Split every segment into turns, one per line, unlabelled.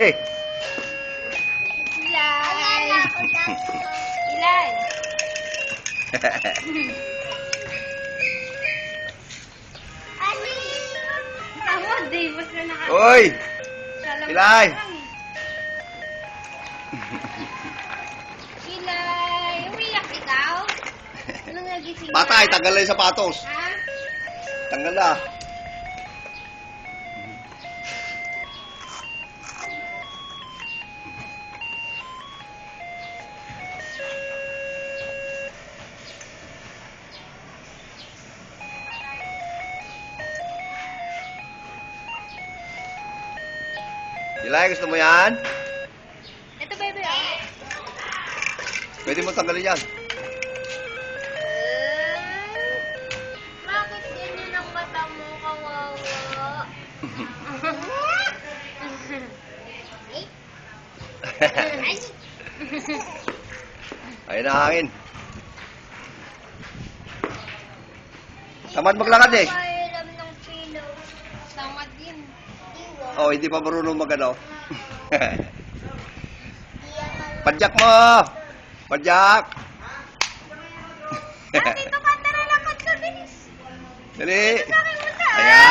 Eh.
Ilay! Ilay! Tama, Dave. Basta naka...
Hoy! Ilay!
Ilay! Umiyak ikaw? Anong nagising ka?
Patay, tanggal na yung sapatos.
Ha?
Tanggal na. Ilay, gusto mo yan?
Ito, baby, oh.
Pwede mo tanggalin yan.
Bakit ganyan ang mata mo, kawawa?
Ayun na hangin. Tamad maglakad eh.
Pairam ng pillow. Tamad din.
Oh, hindi pa marunong magano. Padyak mo! Padyak!
Dito ka, tara lakad ka, bilis.
Dali!
Sa akin mo ka.
Ayan!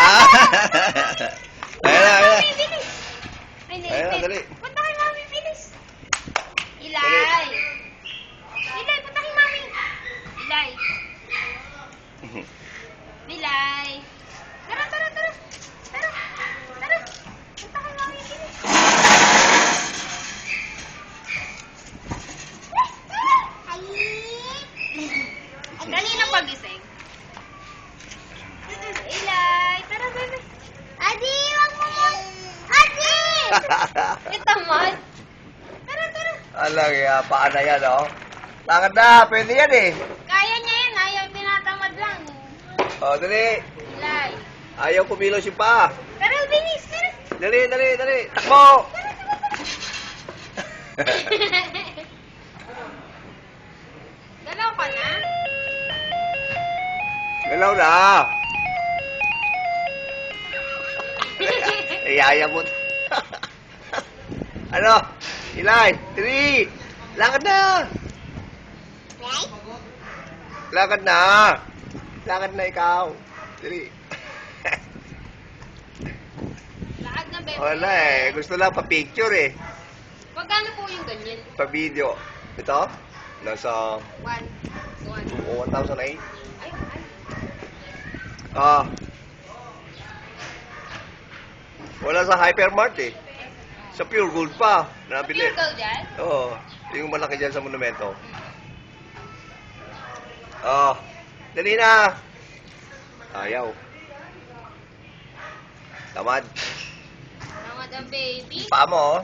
Ayan na, ayan na.
Mami, bilis. Ay,
Ayan na, dali.
Punta kay mami, bilis. Ilay. Ilay, punta kay mami. Ilay. Ilay. Tara, tara, tara. Tara, tara. Punta kay mami, bilis. Dali na pagising. Ilay, tara, baby. Adi, wag mo mo. Adi! Ito, man. Tara, tara.
Alang, paan na yan, oh. Lakad na, pwede yan eh.
Kaya niya yan, ayaw tinatamad lang.
Oh, dali.
Ilay.
Ayaw kumilos yung paa.
Tara, bilis, tara.
Dali, dali, dali. Takbo!
Dalaw ka na?
Galaw na. Iyayabot. Ano? Ilay, dali. Lakad na. Lakad na. Lakad na ikaw. Dali.
Lakad na, bebe.
Wala eh. Gusto lang pa-picture eh.
Magkano po yung ganyan?
Pa-video. Ito? Nasa 1,008.
Ay.
Ah. Wala sa Hypermart eh. Sa Pure Gold pa. Nabili.
Pure gold yan?
Oo. Yung malaki dyan sa monumento. Oh. Dali na. Ayaw. Tamad.
Tamad ang baby.
Paa mo oh.